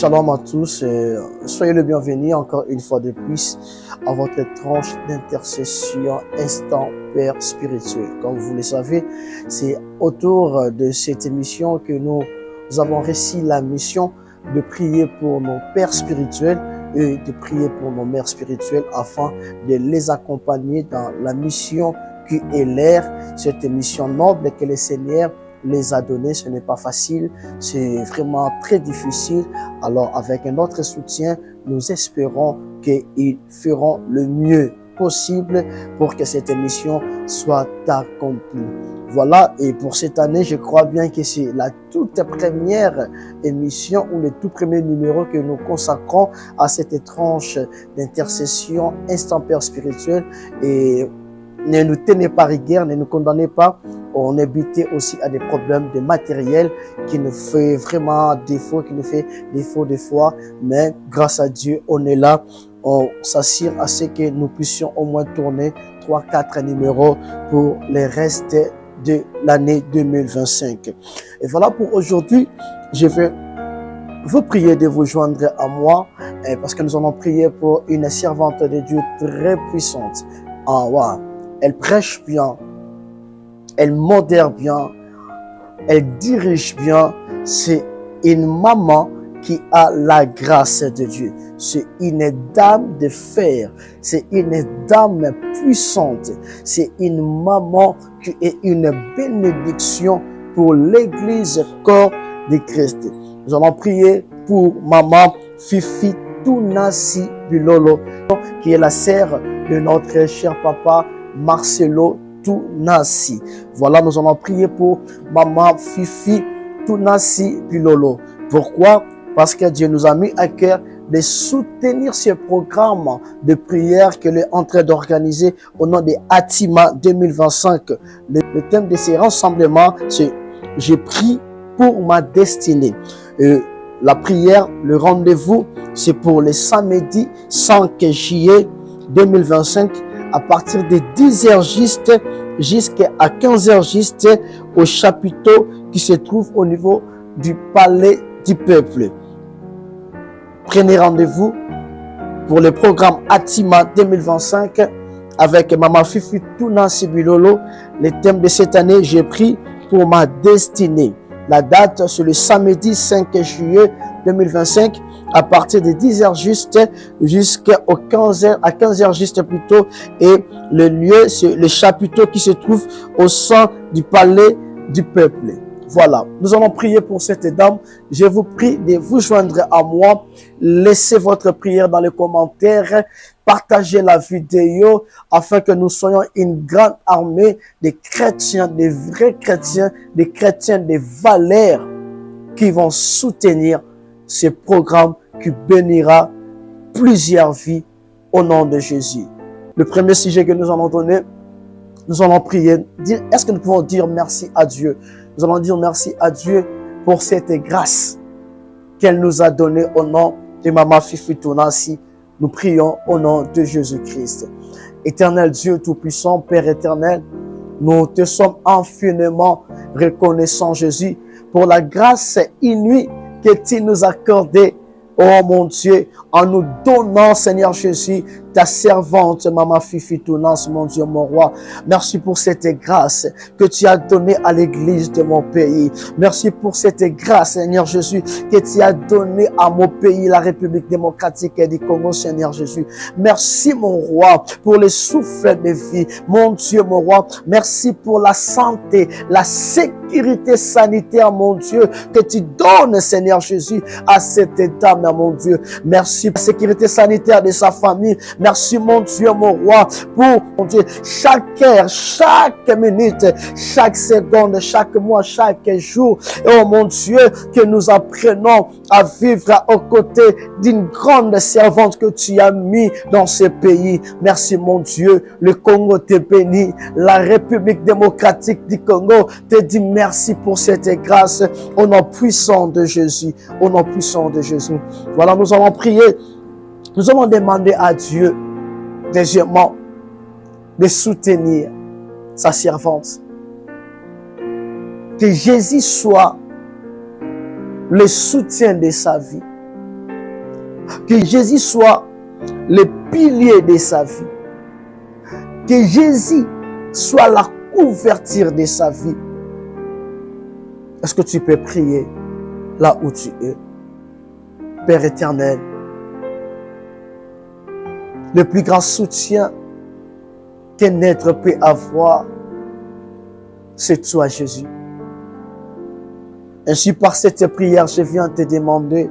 Shalom à tous, soyez le bienvenu encore une fois de plus à votre tranche d'intercession instant Père spirituel. Comme vous le savez, c'est autour de cette émission que nous avons réussi la mission de prier pour nos pères spirituels et de prier pour nos mères spirituelles afin de les accompagner dans la mission qui est leur, cette mission noble que le Seigneur les a donnés. Ce n'est pas facile, c'est vraiment très difficile. Alors avec notre soutien, nous espérons qu'ils feront le mieux possible pour que cette émission soit accomplie. Voilà, et pour cette année, je crois bien que c'est la toute première émission ou le tout premier numéro que nous consacrons à cette tranche d'intercession instant Père spirituel. Et ne nous tenez pas rigueur, ne nous condamnez pas. On est buté aussi à des problèmes de matériel qui nous fait vraiment défaut, qui nous fait défaut des fois. Mais grâce à Dieu, on est là. On s'assure à ce que nous puissions au moins tourner 3-4 numéros pour le reste de l'année 2025. Et voilà pour aujourd'hui. Je vais vous prier de vous joindre à moi parce que nous allons prier pour une servante de Dieu très puissante. Ah, wow. Elle prêche bien, elle modère bien, elle dirige bien. C'est une maman qui a la grâce de Dieu. C'est une dame de fer. C'est une dame puissante. C'est une maman qui est une bénédiction pour l'église corps de Christ. Nous allons prier pour maman Fifi Tunasi Bilolo, qui est la sœur de notre cher papa Marcelo Tunasi. Voilà, nous allons prier pour maman Fifi Tunasi Bilolo. Pourquoi? Parce que Dieu nous a mis à cœur de soutenir ce programme de prière qu'elle est en train d'organiser au nom de Atima 2025. Le thème de ces rassemblements, c'est « J'ai pris pour ma destinée ». La prière, le rendez-vous, c'est pour le samedi 5 juillet 2025 à partir de 10h juste jusqu'à 15h juste au chapiteau qui se trouve au niveau du palais du peuple. Prenez rendez-vous pour le programme Atima 2025 avec Maman Fifi Tunasi Bilolo. Le thème de cette année, j'ai pris pour ma destinée. La date, c'est le samedi 5 juillet 2025 à partir de 10h juste jusqu'au 15h, à 15h juste plutôt. Et le lieu, c'est le chapiteau qui se trouve au sein du palais du peuple. Voilà, nous allons prier pour cette dame. Je vous prie de vous joindre à moi. Laissez votre prière dans les commentaires. Partagez la vidéo afin que nous soyons une grande armée de chrétiens, de vrais chrétiens, des chrétiens de valeurs qui vont soutenir ce programme qui bénira plusieurs vies au nom de Jésus. Le premier sujet que nous allons donner, nous allons prier. Est-ce que nous pouvons dire merci à Dieu? Nous allons dire merci à Dieu pour cette grâce qu'elle nous a donnée au nom de Maman Fifi Tunasi. Nous prions au nom de Jésus-Christ. Éternel Dieu Tout-Puissant, Père éternel, nous te sommes infiniment reconnaissants, Jésus, pour la grâce inouïe que tu nous as accordée, oh mon Dieu, en nous donnant, Seigneur Jésus, ta servante, Maman Fifi Tunasi, mon Dieu, mon roi. Merci pour cette grâce que tu as donnée à l'église de mon pays. Merci pour cette grâce, Seigneur Jésus, que tu as donnée à mon pays, la République démocratique du Congo, Seigneur Jésus. Merci, mon roi, pour le souffle de vie. Mon Dieu, mon roi, merci pour la santé, la sécurité sanitaire, mon Dieu, que tu donnes, Seigneur Jésus, à cette dame, mon Dieu. Merci pour la sécurité sanitaire de sa famille. Merci, mon Dieu, mon roi, pour, mon Dieu, chaque heure, chaque minute, chaque seconde, chaque mois, chaque jour. Oh, mon Dieu, que nous apprenons à vivre aux côtés d'une grande servante que tu as mis dans ce pays. Merci, mon Dieu. Le Congo te bénit. La République démocratique du Congo te dit merci pour cette grâce. Au nom puissant de Jésus. Au nom puissant de Jésus. Voilà, nous allons prier. Nous allons demander à Dieu, deuxièmement, de soutenir sa servante. Que Jésus soit le soutien de sa vie. Que Jésus soit le pilier de sa vie. Que Jésus soit la couverture de sa vie. Est-ce que tu peux prier là où tu es? Père éternel, le plus grand soutien qu'un être peut avoir, c'est toi, Jésus. Ainsi, par cette prière, je viens te demander,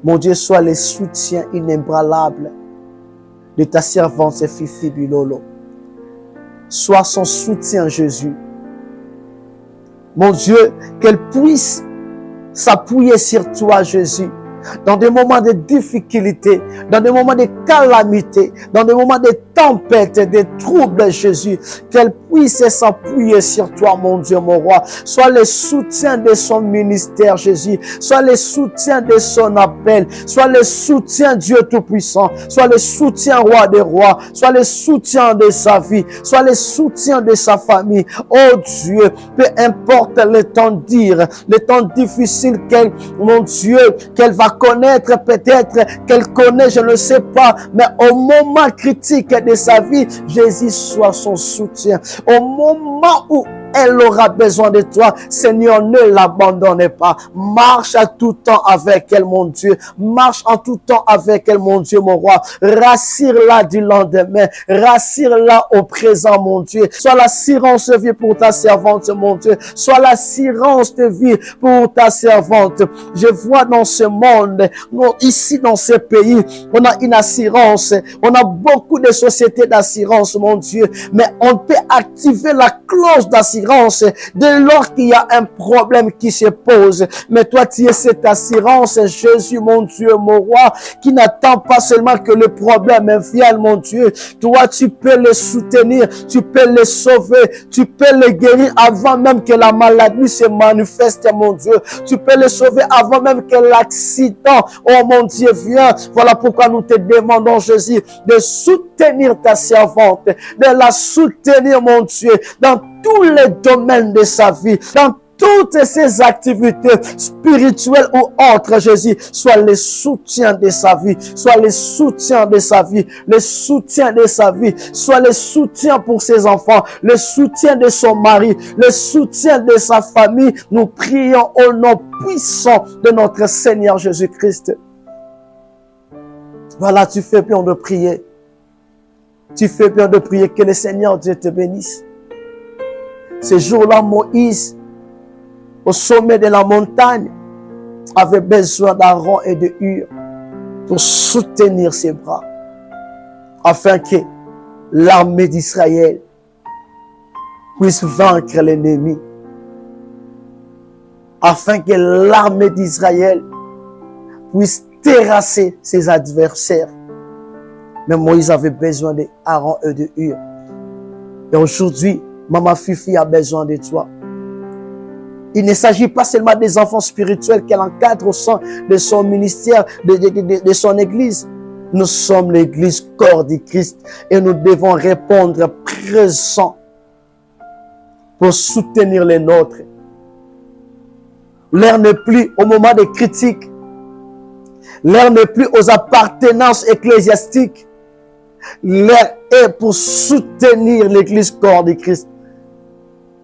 mon Dieu, sois le soutien inébranlable de ta servante Fifi Bilolo. Sois son soutien, Jésus. Mon Dieu, qu'elle puisse s'appuyer sur toi, Jésus, dans des moments de difficulté, dans des moments de calamité, dans des moments de tempête, de troubles, Jésus, qu'elle puisse s'appuyer sur toi, mon Dieu, mon roi. Sois le soutien de son ministère, Jésus. Sois le soutien de son appel. Sois le soutien, Dieu Tout-Puissant. Sois le soutien, Roi des Rois. Sois le soutien de sa vie. Sois le soutien de sa famille. Oh Dieu, peu importe le temps dur, le temps difficile qu'elle, mon Dieu, qu'elle va connaître, peut-être qu'elle connaît, je ne sais pas, mais au moment critique de sa vie, Jésus soit son soutien. Au moment où elle aura besoin de toi, Seigneur, ne l'abandonne pas. Marche à tout temps avec elle, mon Dieu. Marche en tout temps avec elle, mon Dieu, mon roi. Rassure-la du lendemain. Rassure-la au présent, mon Dieu. Sois l'assurance de vie pour ta servante, mon Dieu. Sois l'assurance de vie pour ta servante. Je vois dans ce monde, ici dans ce pays, on a une assurance. On a beaucoup de sociétés d'assurance, mon Dieu. Mais on peut activer la clause d'assurance dès lors qu'il y a un problème qui se pose. Mais toi, tu es cette assurance, Jésus, mon Dieu, mon roi, qui n'attend pas seulement que le problème vienne, mon Dieu. Toi, tu peux le soutenir, tu peux le sauver, tu peux le guérir avant même que la maladie se manifeste, mon Dieu. Tu peux le sauver avant même que l'accident, oh mon Dieu, vienne. Voilà pourquoi nous te demandons, Jésus, de soutenir ta servante, de la soutenir, mon Dieu, dans tous les domaines de sa vie, dans toutes ses activités spirituelles ou autres, Jésus, soit le soutien de sa vie, soit le soutien de sa vie, le soutien de sa vie, soit le soutien pour ses enfants, le soutien de son mari, le soutien de sa famille. Nous prions au nom puissant de notre Seigneur Jésus-Christ. Voilà, tu fais bien de prier. Tu fais bien de prier. Que le Seigneur Dieu te bénisse. Ce jour-là, Moïse, au sommet de la montagne, avait besoin d'Aaron et de Hur pour soutenir ses bras, afin que l'armée d'Israël puisse vaincre l'ennemi, afin que l'armée d'Israël puisse terrasser ses adversaires. Mais Moïse avait besoin d'Aaron et de Hur. Et aujourd'hui, Maman Fifi a besoin de toi. Il ne s'agit pas seulement des enfants spirituels qu'elle encadre au sein de son ministère, de son église. Nous sommes l'église corps du Christ et nous devons répondre présent pour soutenir les nôtres. L'heure n'est plus au moment des critiques. L'heure n'est plus aux appartenances ecclésiastiques. L'heure est pour soutenir l'église corps du Christ.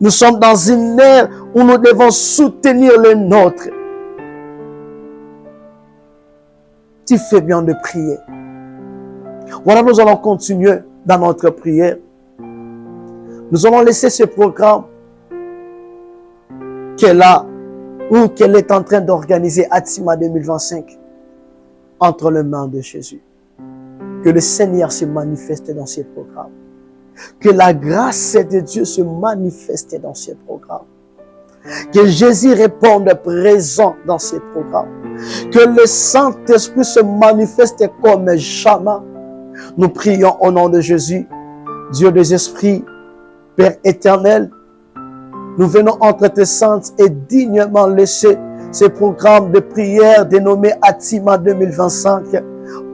Nous sommes dans une ère où nous devons soutenir les nôtres. Tu fais bien de prier. Voilà, nous allons continuer dans notre prière. Nous allons laisser ce programme qu'elle a ou qu'elle est en train d'organiser Atima 2025 entre les mains de Jésus. Que le Seigneur se manifeste dans ces programmes. Que la grâce de Dieu se manifeste dans ces programmes. Que Jésus réponde présent dans ces programmes. Que le Saint-Esprit se manifeste comme jamais. Nous prions au nom de Jésus, Dieu des esprits, Père éternel. Nous venons entre tes saintes et dignement laisser ce programme de prière dénommé Atima 2025.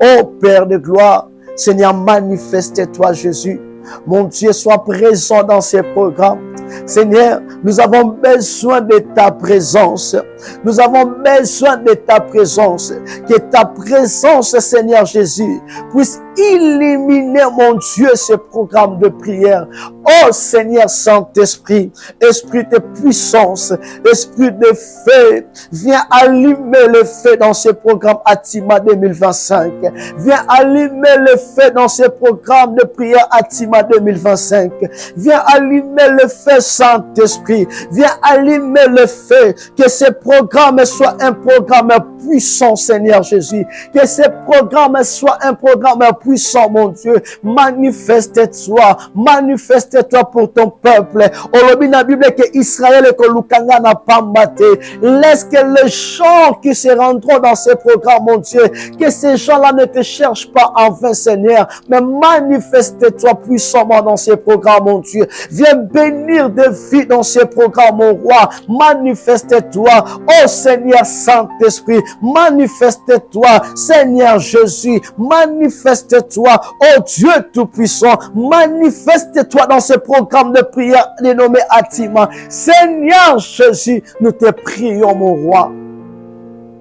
Ô Père de gloire, Seigneur, manifeste-toi Jésus. Mon Dieu, sois présent dans ces programmes. Seigneur, nous avons besoin de ta présence. Nous avons besoin de ta présence. Que ta présence, Seigneur Jésus, puisse illuminer, mon Dieu, ce programme de prière. Oh Seigneur Saint-Esprit, Esprit de puissance, Esprit de feu, viens allumer le feu dans ce programme Atima 2025. Viens allumer le feu dans ce programme de prière Atima 2025. Viens allumer le feu, Saint-Esprit. Viens allumer le feu. Que ce programme soit un programme puissant, Seigneur Jésus. Que ce programme soit un programme puissant, mon Dieu. Manifeste-toi. Manifeste-toi pour ton peuple. Olobi na Bible que Israël et que Lukanga n'a pas maté. Laisse que les gens qui se rendront dans ce programme, mon Dieu, que ces gens-là ne te cherchent pas en vain, Seigneur, mais manifeste-toi puissamment dans ce programme, mon Dieu. Viens bénir des vies dans ce programme, mon roi. Manifeste-toi, oh Seigneur Saint-Esprit. Manifeste-toi, Seigneur Jésus. Manifeste-toi, oh Dieu Tout-Puissant. Manifeste-toi dans ce programme de prière dénommé Atima. Seigneur Jésus, nous te prions, mon roi,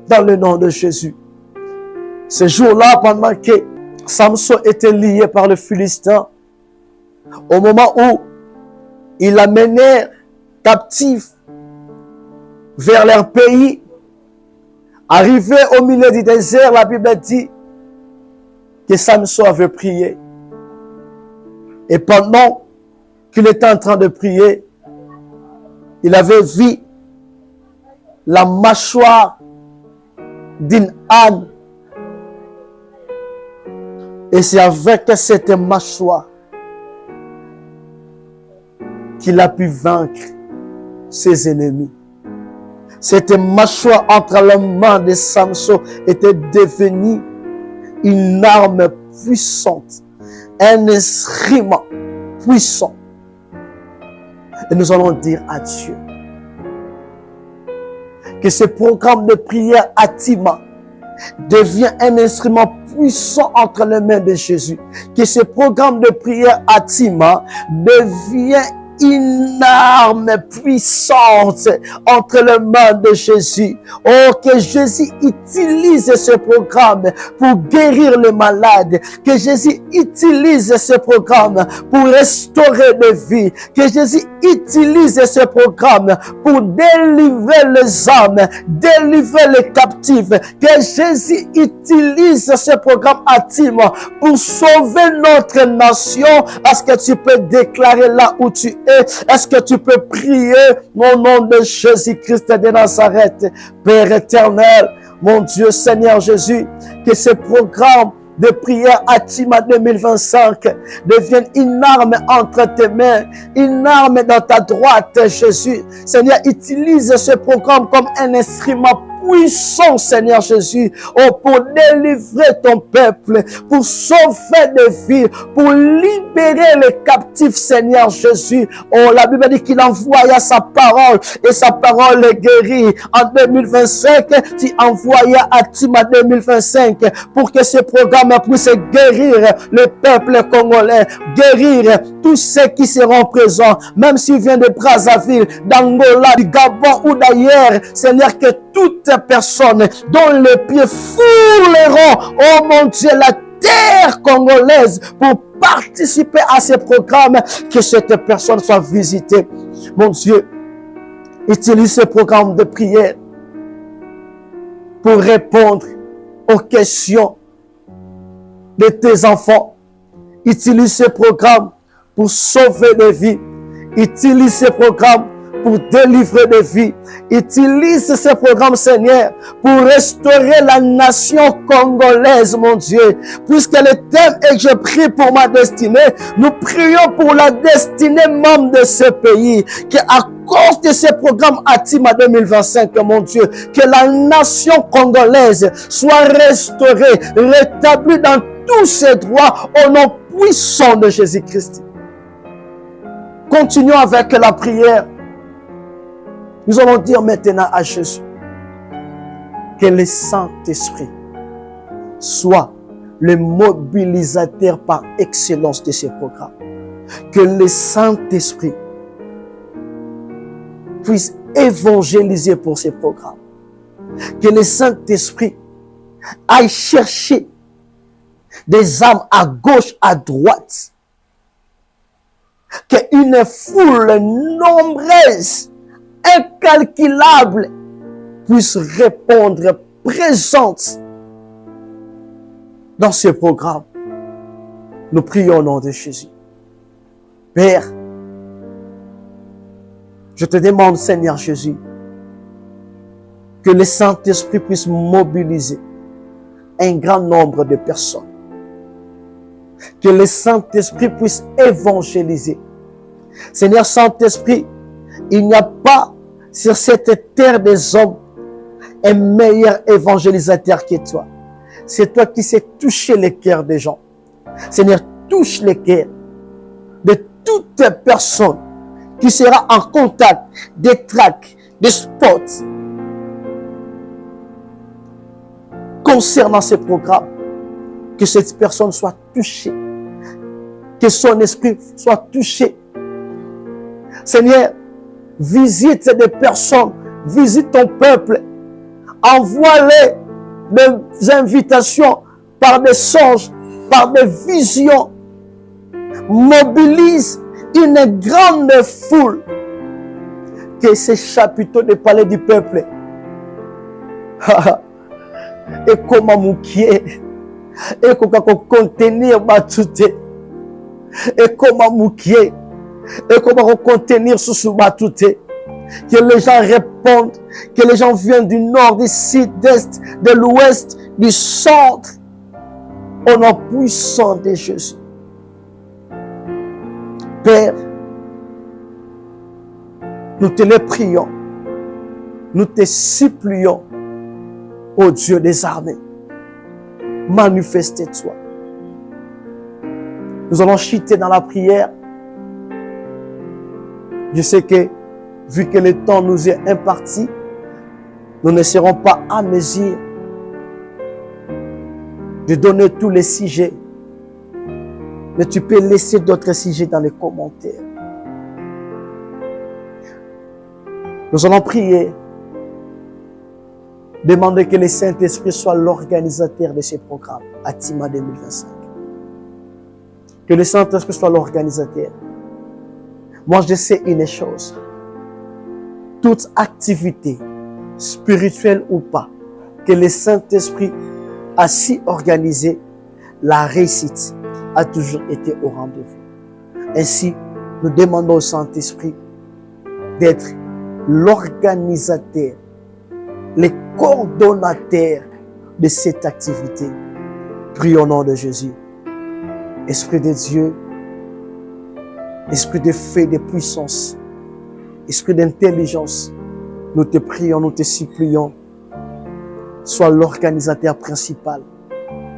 dans le nom de Jésus. Ce jour-là, pendant que Samson était lié par le Philistin, au moment où il l'amenait captif vers leur pays, arrivé au milieu du désert, la Bible dit que Samson avait prié. Et pendant qu'il était en train de prier, il avait vu la mâchoire d'une âne. Et c'est avec cette mâchoire qu'il a pu vaincre ses ennemis. Cette mâchoire entre les mains de Samson était devenue une arme puissante, un instrument puissant. Et nous allons dire à Dieu que ce programme de prière Atima devient un instrument puissant entre les mains de Jésus. Que ce programme de prière Atima devient une arme puissante entre les mains de Jésus. Oh, que Jésus utilise ce programme pour guérir les malades. Que Jésus utilise ce programme pour restaurer des vies. Que Jésus utilise ce programme pour délivrer les âmes, délivrer les captifs. Que Jésus utilise ce programme Atima pour sauver notre nation. Est-ce que tu peux déclarer là où tu es? Est-ce que tu peux prier au nom de Jésus-Christ de Nazareth? Père éternel, mon Dieu, Seigneur Jésus, que ce programme de prière Atima 2025 devienne une arme entre tes mains, une arme dans ta droite, Jésus. Seigneur, utilise ce programme comme un instrument puissant, Seigneur Jésus, oh, pour délivrer ton peuple, pour sauver des vies, pour libérer les captifs, Seigneur Jésus. Oh, la Bible dit qu'il envoya sa parole et sa parole est guérie. En 2025, tu envoyas Atima 2025 pour que ce programme puisse guérir le peuple congolais, guérir tous ceux qui seront présents, même s'ils viennent de Brazzaville, d'Angola, du Gabon ou d'ailleurs. Seigneur, que toute personne dont les pieds fouleront, oh mon Dieu, la terre congolaise pour participer à ce programme, que cette personne soit visitée. Mon Dieu, utilise ce programme de prière pour répondre aux questions de tes enfants. Utilise ce programme pour sauver des vies. Utilise ce programme pour délivrer des vies. Utilise ce programme, Seigneur, pour restaurer la nation congolaise, mon Dieu. Puisque le thème est « Je prie pour ma destinée », nous prions pour la destinée même de ce pays. Qu'à cause de ce programme Atima 2025, mon Dieu, que la nation congolaise soit restaurée, rétablie dans tous ses droits au nom puissant de Jésus-Christ. Continuons avec la prière. Nous allons dire maintenant à Jésus que le Saint-Esprit soit le mobilisateur par excellence de ce programme. Que le Saint-Esprit puisse évangéliser pour ces programmes. Que le Saint-Esprit aille chercher des âmes à gauche, à droite. Qu'une foule nombreuse, incalculable, puisse répondre présente dans ce programme. Nous prions au nom de Jésus. Père, je te demande, Seigneur Jésus, que le Saint-Esprit puisse mobiliser un grand nombre de personnes. Que le Saint-Esprit puisse évangéliser. Seigneur Saint-Esprit, il n'y a pas sur cette terre des hommes un meilleur évangélisateur que toi. C'est toi qui sais toucher les cœurs des gens. Seigneur, touche les cœurs de toute personne qui sera en contact des tracts, des spots concernant ce programme. Que cette personne soit touchée, que son esprit soit touché. Seigneur, visite des personnes, visite ton peuple, envoie-les des invitations par des songes, par des visions. Mobilise une grande foule. Que ces chapiteaux de palais du peuple et comment moukier et comment contenir batute et comment moukier et comment contenir sous batute. Que les gens répondent, que les gens viennent du nord, du sud, d'est, de l'ouest, du centre, au nom puissant de Jésus. Père, nous te le prions, nous te supplions, ô Dieu des armées, manifeste-toi. Nous allons chuter dans la prière. Je sais que, vu que le temps nous est imparti, nous ne serons pas à mesure de donner tous les sujets. Mais tu peux laisser d'autres sujets dans les commentaires. Nous allons prier, demander que le Saint-Esprit soit l'organisateur de ce programme, Atima 2025. Que le Saint-Esprit soit l'organisateur. Moi, je sais une chose. Toute activité, spirituelle ou pas, que le Saint-Esprit a si organisé, la réussite a toujours été au rendez-vous. Ainsi, nous demandons au Saint-Esprit d'être l'organisateur, le coordonnateur de cette activité. Prions au nom de Jésus. Esprit de Dieu, Esprit de feu, de puissance, Esprit d'intelligence, nous te prions, nous te supplions. Sois l'organisateur principal.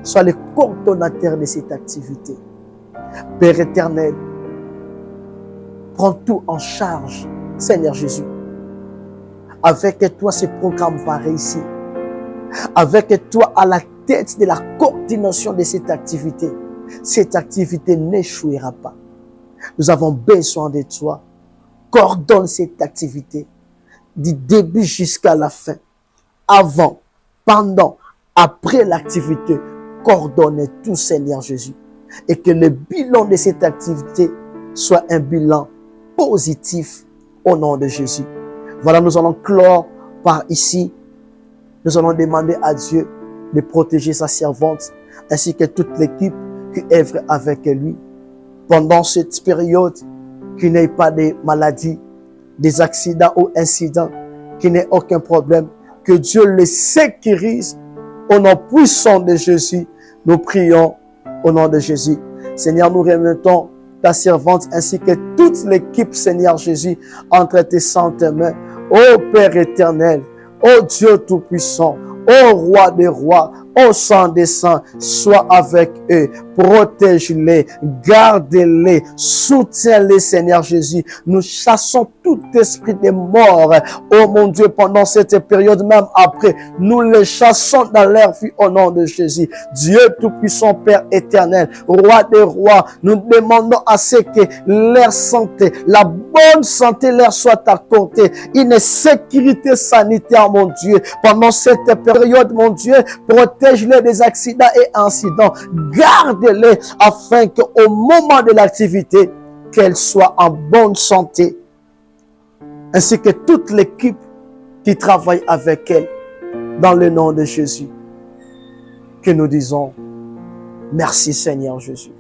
Sois le coordonnateur de cette activité. Père éternel, prends tout en charge, Seigneur Jésus. Avec toi, ce programme va réussir. Avec toi à la tête de la coordination de cette activité n'échouera pas. Nous avons besoin de toi. Coordonne cette activité du début jusqu'à la fin. Avant, pendant, après l'activité, coordonne tout, Seigneur Jésus. Et que le bilan de cette activité soit un bilan positif au nom de Jésus. Voilà, nous allons clore par ici. Nous allons demander à Dieu de protéger sa servante ainsi que toute l'équipe qui œuvre avec lui pendant cette période, qu'il n'ait pas de maladies, des accidents ou incidents, qu'il n'ait aucun problème, que Dieu le sécurise au nom puissant de Jésus. Nous prions au nom de Jésus. Seigneur, nous remettons ta servante ainsi que toute l'équipe, Seigneur Jésus, entre tes saintes mains. Ô Père éternel, ô Dieu tout-puissant, Ô roi des rois, ô sang des saints, sois avec eux, protège-les, garde-les, soutiens-les, Seigneur Jésus. Nous chassons tout esprit de mort, oh mon Dieu, pendant cette période, même après, nous les chassons dans leur vie au nom de Jésus. Dieu Tout-Puissant, Père éternel, roi des rois, nous demandons à ce que leur santé, la bonne santé leur soit accordée, une sécurité sanitaire, mon Dieu, pendant cette période, mon Dieu, protège-les des accidents et incidents, garde-les afin qu'au moment de l'activité, qu'elles soient en bonne santé, ainsi que toute l'équipe qui travaille avec elle, dans le nom de Jésus, que nous disons merci Seigneur Jésus.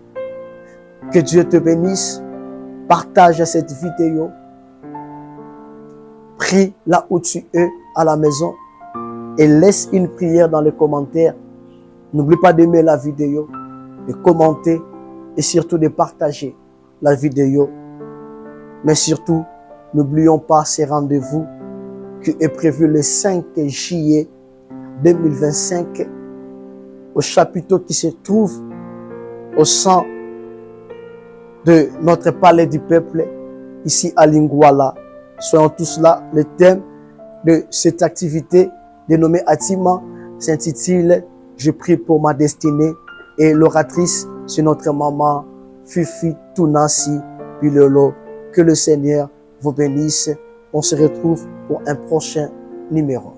Que Dieu te bénisse, partage cette vidéo, prie là où tu es à la maison et laisse une prière dans les commentaires. N'oublie pas d'aimer la vidéo, de commenter et surtout de partager la vidéo. Mais surtout, n'oublions pas ces rendez-vous qui est prévu le 5 juillet 2025 au chapiteau qui se trouve au sein de notre palais du peuple ici à Lingouala. Soyons tous là. Le thème de cette activité dénommée Atima s'intitule « Je prie pour ma destinée » et l'oratrice c'est notre maman Fifi Tounasi Pilolo. Que le Seigneur vous bénisse. On se retrouve pour un prochain numéro.